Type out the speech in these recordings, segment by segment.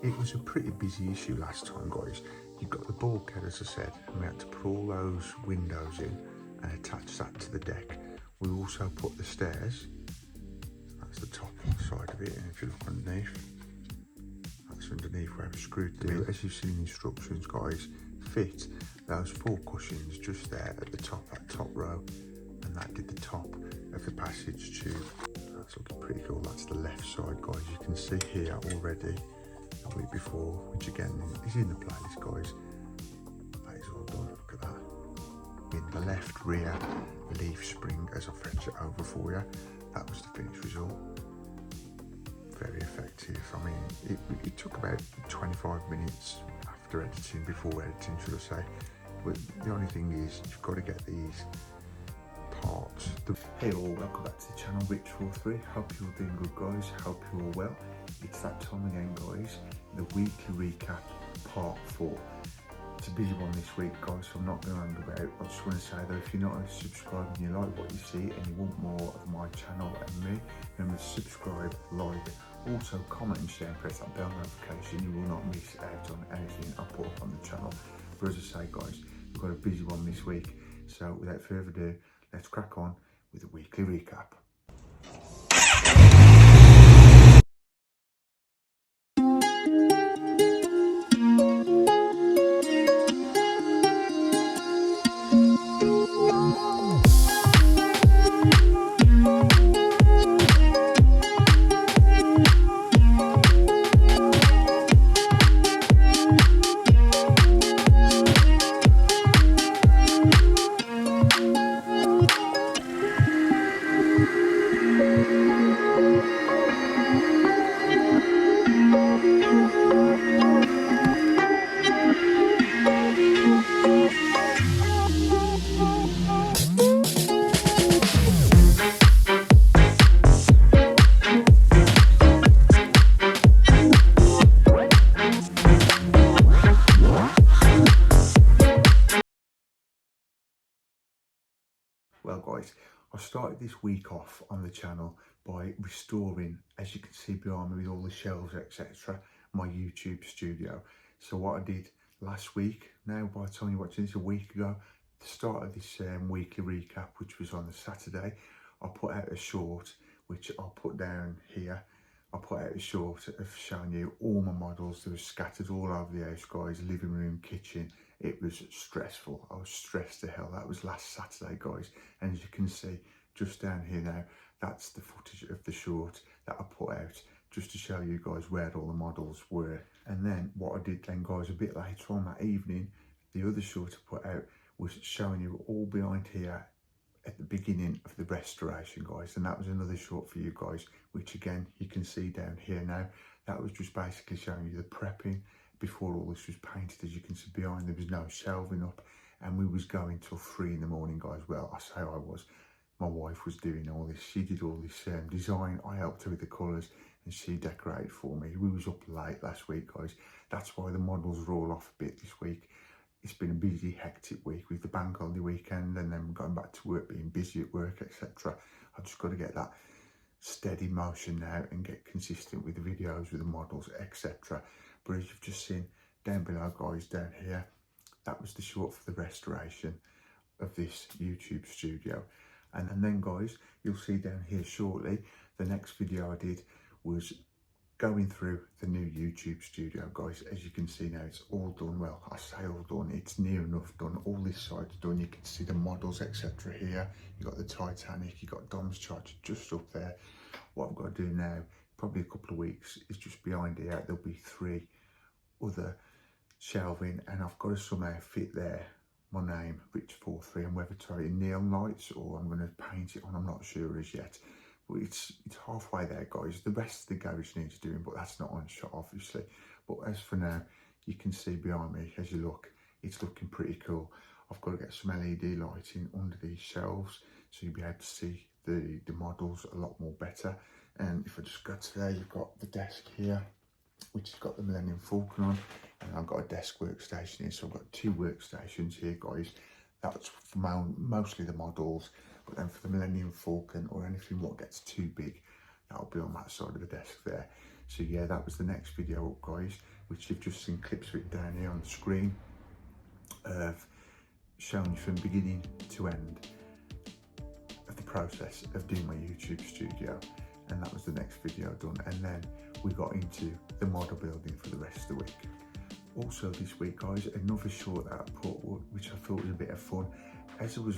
It was a pretty busy issue last time, guys. You got the bulkhead, as I said, and we had to put all those windows in and attach that to the deck. We also put the stairs, that's the top side of it, and if you look underneath, that's underneath where I've screwed them in. As you've seen in the instructions, guys, fit those 4 cushions just there at the top, that top row, and that did the top of the passage tube. That's looking pretty cool. That's the left side, guys. You can see here already a week before, which again is in the place, guys. That is all done. Look at that. In the left rear leaf spring, as I fetch it over for you, that was the finished result. Very effective. I mean, it took about 25 minutes after editing, before editing, should I say. But the only thing is, you've got to get these parts. Hey all, welcome back to the channel, Rich43. Hope you're doing good, guys. Hope you're all well. It's that time again, guys. The weekly recap, part 4. It's a busy one this week, guys, so I'm not going to hang about. I just want to say though, if you're not subscribed and you like what you see and you want more of my channel and me, remember to subscribe, like, also comment and share and press that bell notification. You will not miss out on anything I put up on the channel. But as I say, guys, we've got a busy one this week, so without further ado, let's crack on with the weekly recap. Well, guys, I started this week off on the channel by restoring, as you can see behind me with all the shelves, etc., my YouTube studio. So what I did last week, now by the time you're watching this, a week ago, the start of this weekly recap, which was on the Saturday, I put out a short, which I'll put down here. I put out a short of showing you all my models that were scattered all over the house, guys, living room, kitchen. It was stressful. I was stressed to hell. That was last Saturday, guys. And as you can see, just down here now, that's the footage of the short that I put out just to show you guys where all the models were. And then what I did then, guys, a bit later on that evening, the other short I put out was showing you all behind here at the beginning of the restoration, guys, and that was another short for you guys, which again you can see down here now. That was just basically showing you the prepping before all this was painted. As you can see behind, there was no shelving up, and we was going till 3 in the morning, guys. Well, I say I was, my wife was doing all this. She did all this design. I helped her with the colours and she decorated for me. We was up late last week, guys. That's why the models are all off a bit this week. It's been a busy, hectic week with the bank holiday weekend and then going back to work, being busy at work, etc. I've just got to get that steady motion now and get consistent with the videos, with the models, etc. But as you've just seen down below, guys, down here, that was the short for the restoration of this YouTube studio. And then, guys, you'll see down here shortly, the next video I did was going through the new YouTube studio, guys. As you can see now, it's all done. Well, I say all done, it's near enough done. All this side's done. You can see the models, etc. here. You got the Titanic, you got Dom's Charger just up there. What I've got to do now, probably a couple of weeks, is just behind here there'll be 3 other shelving, and I've got to somehow fit there my name, Rich43, and whether to in neon lights or I'm going to paint it on, I'm not sure as yet. It's halfway there, guys. The rest of the garage needs doing, but that's not on shot, obviously. But as for now, you can see behind me, as you look, it's looking pretty cool. I've got to get some LED lighting under these shelves so you'll be able to see the models a lot more better. And if I just go to there, you've got the desk here, which has got the Millennium Falcon on, and I've got a desk workstation here. So I've got 2 workstations here, guys. That's for mostly the models. But then for the Millennium Falcon or anything what gets too big, that'll be on that side of the desk there. So yeah, that was the next video up, guys, which you've just seen clips of it down here on the screen, of showing you from beginning to end of the process of doing my YouTube studio. And that was the next video done, and then we got into the model building for the rest of the week. Also this week, guys, another short that I put, which I thought was a bit of fun, as I was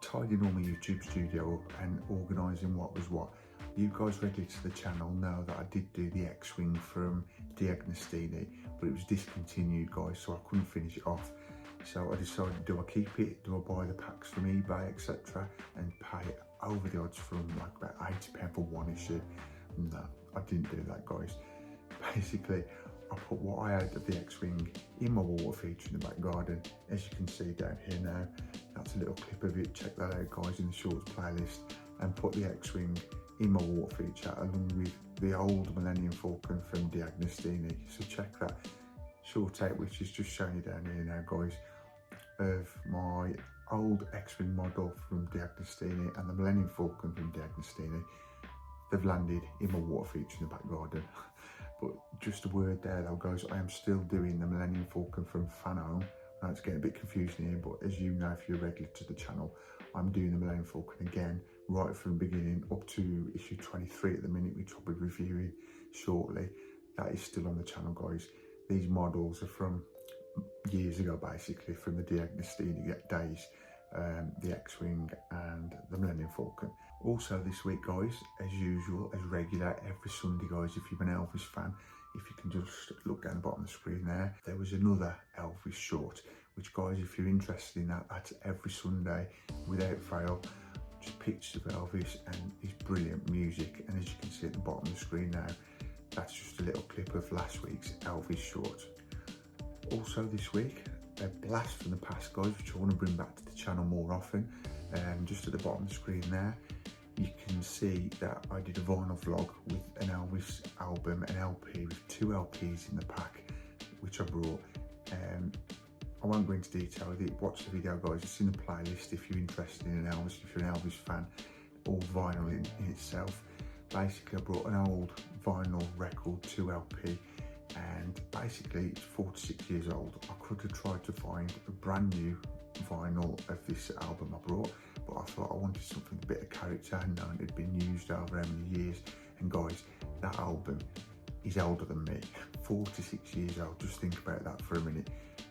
tidying all my YouTube studio up and organising what was what. You guys regularly to the channel know that I did do the X-Wing from D'Agostini, but it was discontinued, guys, so I couldn't finish it off. So I decided, do I keep it, do I buy the packs from eBay, etc., and pay over the odds from like about £80 for one issue? No, I didn't do that, guys. Basically, I put what I had of the X-Wing in my water feature in the back garden. As you can see down here now, that's a little clip of it. Check that out, guys, in the shorts playlist. And put the X-Wing in my water feature along with the old Millennium Falcon from D'Agostini. So check that short out, which is just showing you down here now, guys, of my old X-Wing model from D'Agostini and the Millennium Falcon from D'Agostini. They've landed in my water feature in the back garden. But just a word there though, guys, I am still doing the Millennium Falcon from Fanhome. Now it's getting a bit confusing here, but as you know, if you're regular to the channel, I'm doing the Millennium Falcon again, right from the beginning up to issue 23 at the minute, which I'll be reviewing shortly. That is still on the channel, guys. These models are from years ago, basically, from the D'Agostini days, the X-Wing and the Millennium Falcon. Also this week, guys, as usual, as regular, every Sunday, guys, if you're an Elvis fan, if you can just look down the bottom of the screen there was another Elvis short, which, guys, if you're interested in that, that's every Sunday without fail. Just pictures of Elvis and his brilliant music, and as you can see at the bottom of the screen now, that's just a little clip of last week's Elvis short. Also this week, a blast from the past, guys, which I want to bring back to the channel more often. Just at the bottom of the screen there, you can see that I did a vinyl vlog with an Elvis album, an LP with 2 LPs in the pack, which I brought. I won't go into detail with it. Watch the video, guys. It's in the playlist if you're interested in an Elvis, if you're an Elvis fan, or vinyl in itself. Basically, I brought an old vinyl record, 2 LP, and basically it's 4 to 6 years old. I could have tried to find a brand new vinyl of this album I brought, but I thought I wanted something with a bit of character, and knowing it had been used over how many years. And guys, that album is older than me, 4 to 6 years old. Just think about that for a minute.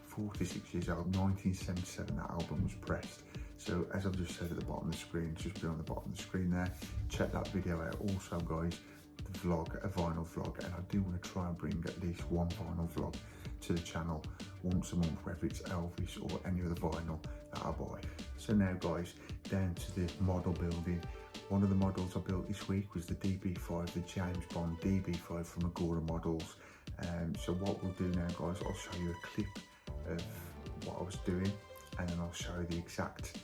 4 to 6 years old, 1977 that album was pressed. So as I've just said at the bottom of the screen, just be on the bottom of the screen there, check that video out. Also, guys, the vlog, a vinyl vlog, and I do want to try and bring at least one vinyl vlog to the channel once a month, whether it's Elvis or any other vinyl that I buy. So now, guys, down to the model building. One of the models I built this week was the DB5, the James Bond DB5 from Agora Models. So what we'll do now, guys, I'll show you a clip of what I was doing, and then I'll show you the exact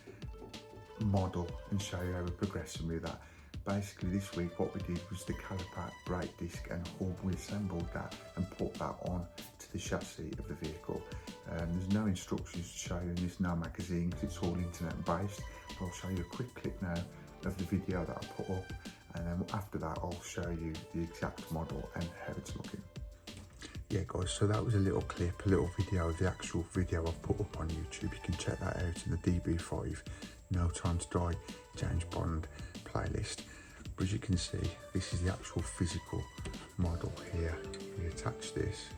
model and show you how we're progressing with that. Basically this week what we did was the caliper, brake disc and hub. We assembled that and put that on to the chassis of the vehicle. There's no instructions to show you, and there's no magazine because it's all internet based. But I'll show you a quick clip now of the video that I put up, and then after that I'll show you the exact model and how it's looking. Yeah, guys, so that was a little clip, a little video of the actual video I've put up on YouTube. You can check that out in the DB5 No Time to Die James Bond playlist. But as you can see, this is the actual physical model here. We attach this,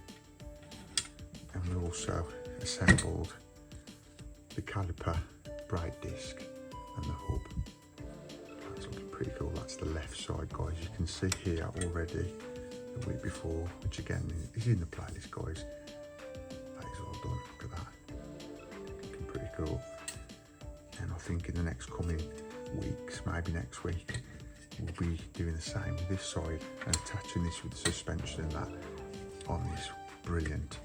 and we also assembled the caliper, brake disc and the hub. That's looking pretty cool. That's the left side, guys. You can see here already the week before, which again is in the playlist, guys. That is all done. Look at that, looking pretty cool. And I think in the next coming weeks, maybe next week, we'll be doing the same with this side and attaching this with the suspension and that on this brilliant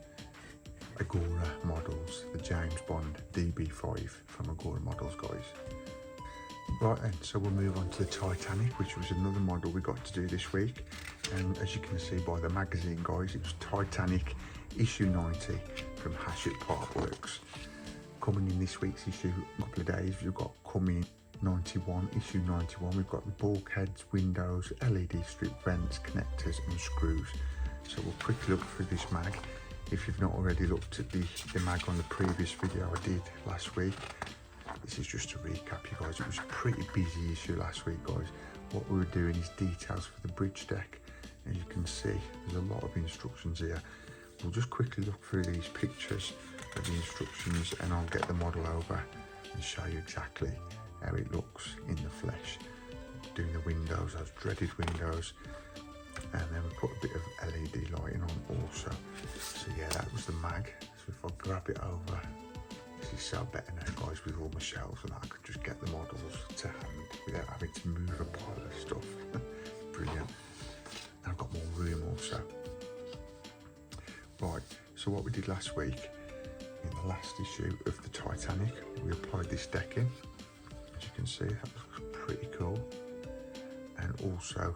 Agora Models, the James Bond DB5 from Agora Models, guys. Right then, so we'll move on to the Titanic, which was another model we got to do this week. And as you can see by the magazine, guys, it was Titanic issue 90 from Hachette Park Works. Coming in this week's issue, a couple of days, we've got coming 91, issue 91. We've got the bulkheads, windows, LED strip vents, connectors and screws. So we'll quickly look through this mag. If you've not already looked at the mag on the previous video I did last week, this is just a recap, you guys. It was a pretty busy issue last week, guys. What we were doing is details for the bridge deck. As you can see, there's a lot of instructions here. We'll just quickly look through these pictures of the instructions and I'll get the model over and show you exactly how it looks in the flesh. Doing the windows, those dreaded windows, and then we put a bit of LED lighting on also. So yeah, that was the mag. So if I grab it over, this is so better now, guys, with all my shelves, and I could just get the models to hand without having to move a pile of stuff. Brilliant. And I've got more room also. Right, so what we did last week, in the last issue of the Titanic, we applied this decking. As you can see, that looks pretty cool. And also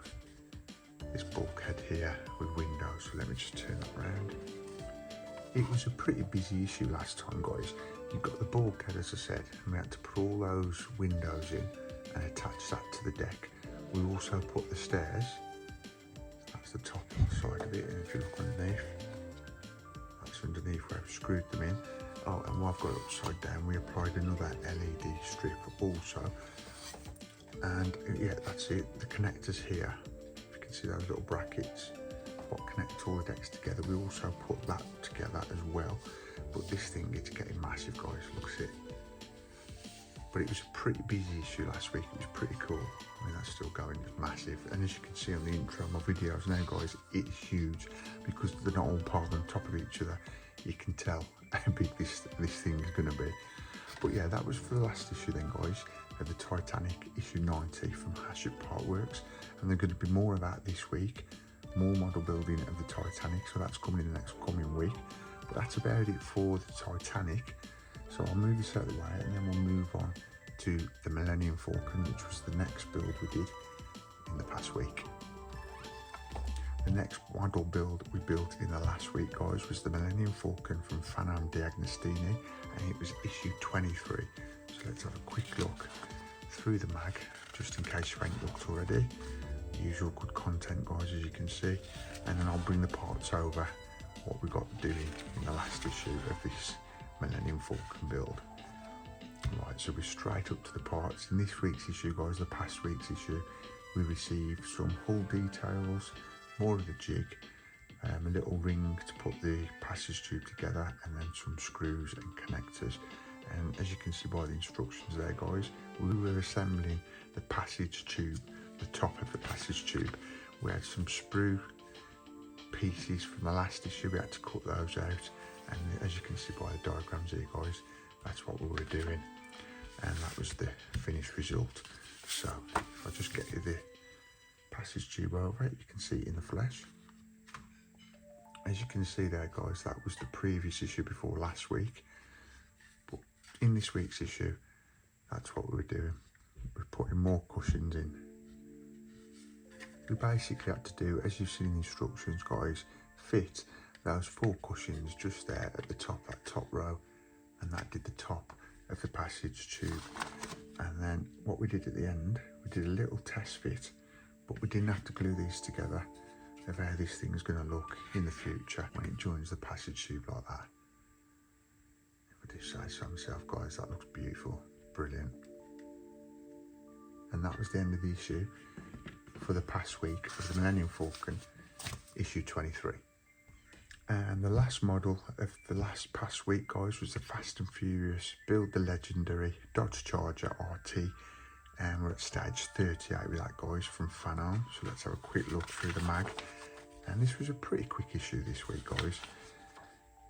this bulkhead here with windows. So let me just turn that around. It was a pretty busy issue last time, guys. You've got the bulkhead, as I said, and we had to put all those windows in and attach that to the deck. We also put the stairs. That's the top side of it, and if you look underneath, that's underneath where I've screwed them in. Oh, and while I've got it upside down, we applied another LED strip also. And yeah, that's it. The connectors here, if you can see those little brackets, what connect all the decks together. We also put that together as well. But this thing is getting massive, guys. Look at it. But it was a pretty busy issue last week. It was pretty cool. I mean, that's still going. It's massive. And as you can see on the intro of my videos now, guys, it's huge because they're not all piled on top of each other. You can tell how big this thing is going to be. But yeah, that was for the last issue then, guys, of the Titanic issue 90 from Hachette Partworks. And there's going to be more of that this week. More model building of the Titanic. So that's coming in the next coming week. But that's about it for the Titanic. So I'll move this out of the way and then we'll move on to the Millennium Falcon, which was the next build we did in the past week. The next model build we built in the last week, guys, was the Millennium Falcon from Fanam De Agostini, and it was issue 23. So let's have a quick look through the mag, just in case you ain't looked already. Usual good content, guys, as you can see. And then I'll bring the parts over, what we got doing in the last issue of this Millennium Falcon build. Right, so we're straight up to the parts. In this week's issue, guys, the past week's issue, we received some hull details, more of the jig, a little ring to put the passage tube together, and then some screws and connectors. And as you can see by the instructions there, guys, we were assembling the passage tube, the top of the passage tube. We had some sprue pieces from the last issue, we had to cut those out, and as you can see by the diagrams here, guys, that's what we were doing, and that was the finished result. So if I just get you the passage tube over it, you can see it in the flesh. As you can see there, guys, that was the previous issue before last week, but in this week's issue, that's what we were doing. We're putting more cushions in. We basically had to do, as you've seen in the instructions, guys, fit those 4 cushions just there at the top, that top row, and that did the top of the passage tube. And then what we did at the end, we did a little test fit, but we didn't have to glue these together, of how this thing's going to look in the future when it joins the passage tube like that. If I do say so myself, guys, that looks beautiful, brilliant. And that was the end of the issue for the past week of the Millennium Falcon, issue 23. And the last model of the last past week, guys, was the Fast and Furious Build the Legendary Dodge Charger RT, and we're at stage 38 with that, guys, from Fanam. So let's have a quick look through the mag. And this was a pretty quick issue this week, guys.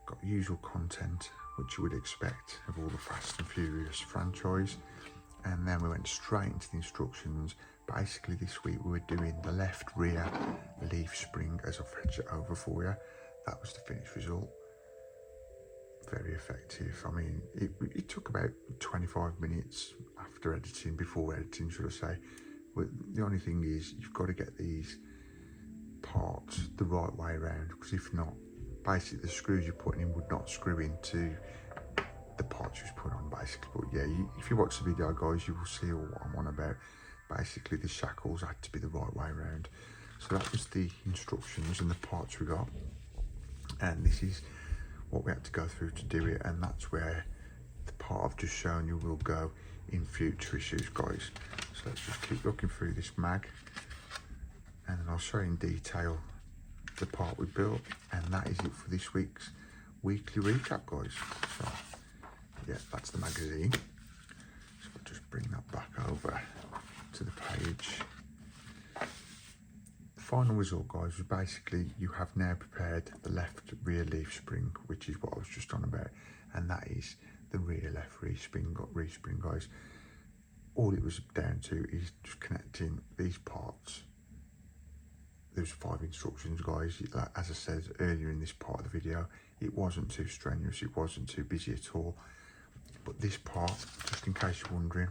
Got usual content, which you would expect of all the Fast and Furious franchise. And then we went straight into the instructions. Basically this week we were doing the left rear leaf spring, as I've fetched it over for you. That was the finished result. Very effective. I mean, it took about 25 minutes after editing, before editing, should I say. But the only thing is, you've got to get these parts the right way around, because if not, basically the screws you're putting in would not screw into the parts you put on, basically. But yeah, if you watch the video, guys, you will see all what I'm on about. Basically, the shackles had to be the right way around. So that was the instructions and the parts we got, and this is what we had to go through to do it, and that's where the part I've just shown you will go in future issues, guys. So let's just keep looking through this mag, and then I'll show you in detail the part we built, and that is it for this week's weekly recap, guys. So yeah, that's the magazine. So I'll just bring that back over to the page. The final result, guys, was basically you have now prepared the left rear leaf spring, which is what I was just on about, and that is the rear left rear spring, guys. All it was down to is just connecting these parts. There's 5 instructions, guys. As I said earlier in this part of the video, it wasn't too strenuous, it wasn't too busy at all. But this part, just in case you're wondering,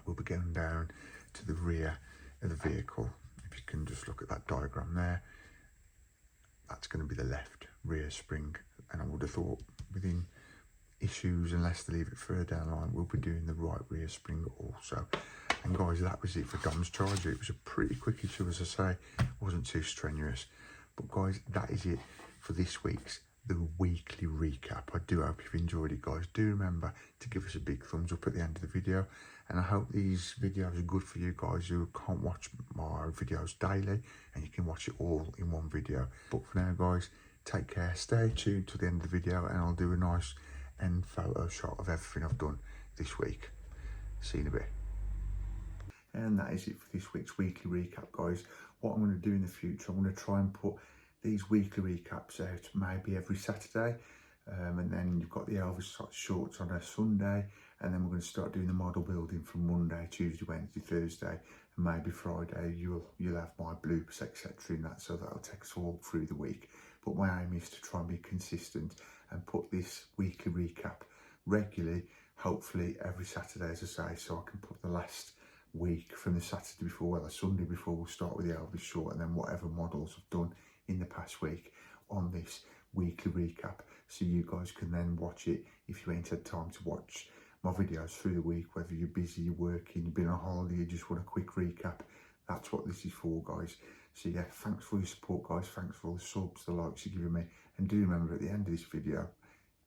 will be going down to the rear of the vehicle. If you can just look at that diagram there, that's going to be the left rear spring. And I would have thought within issues, unless they leave it further down the line, we'll be doing the right rear spring also. And guys, that was it for Dom's Charger. It was a pretty quick issue, as I say. It wasn't too strenuous. But guys, that is it for this week's the weekly recap. I do hope you've enjoyed it, guys. Do remember to give us a big thumbs up at the end of the video, and I hope these videos are good for you guys who can't watch my videos daily, and you can watch it all in one video. But for now, guys, take care, stay tuned to the end of the video, and I'll do a nice end photo shot of everything I've done this week. See you in a bit. And that is it for this week's weekly recap, guys. What I'm going to do in the future, I'm going to try and put these weekly recaps out maybe every Saturday, and then you've got the Elvis shorts on a Sunday, and then we're going to start doing the model building from Monday, Tuesday, Wednesday, Thursday, and maybe Friday you'll have my bloopers, etc. in that, so that'll take us all through the week. But my aim is to try and be consistent and put this weekly recap regularly, hopefully every Saturday, as I say, so I can put the last week from the Saturday before, well, the Sunday before, we'll start with the Elvis short, and then whatever models I've done in the past week on this weekly recap, so you guys can then watch it if you ain't had time to watch my videos through the week, whether you're busy, you're working, you've been on holiday, you just want a quick recap. That's what this is for, guys. So yeah, thanks for your support, guys. Thanks for all the subs, the likes you're giving me, and do remember at the end of this video,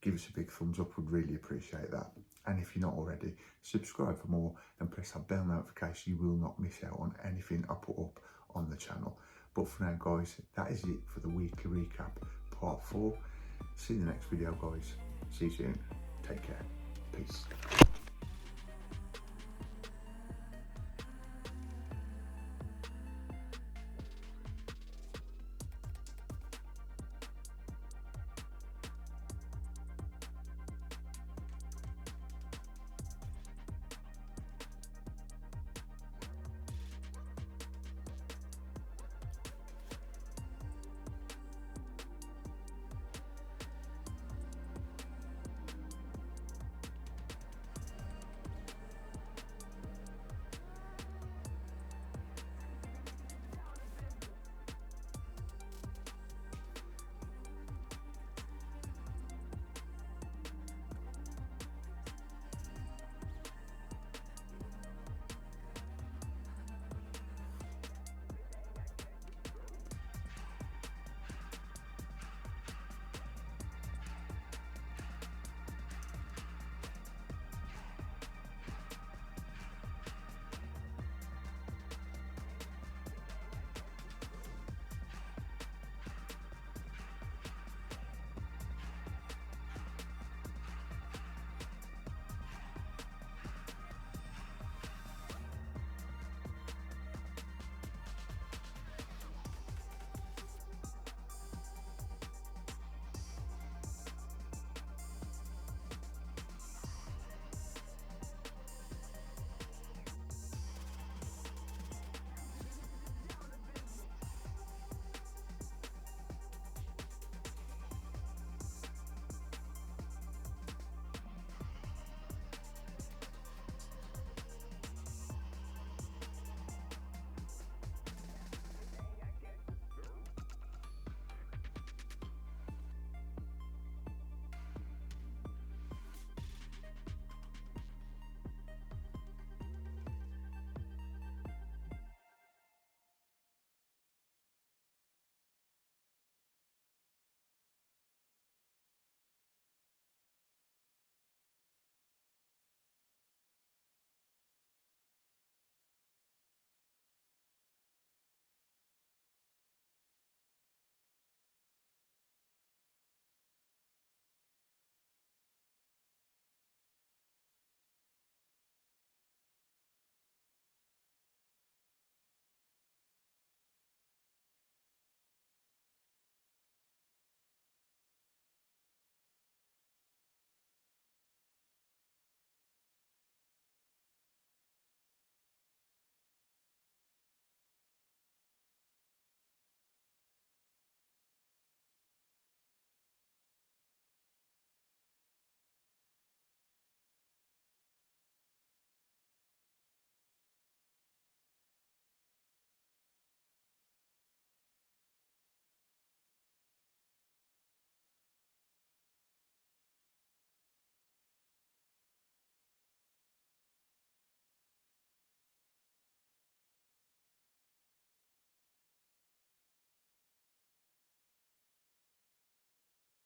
give us a big thumbs up. Would really appreciate that. And if you're not already, subscribe for more and press that bell notification. You will not miss out on anything I put up on the channel. But for now, guys, that is it for the weekly recap part 4. See you in the next video, guys. See you soon. Take care. Peace.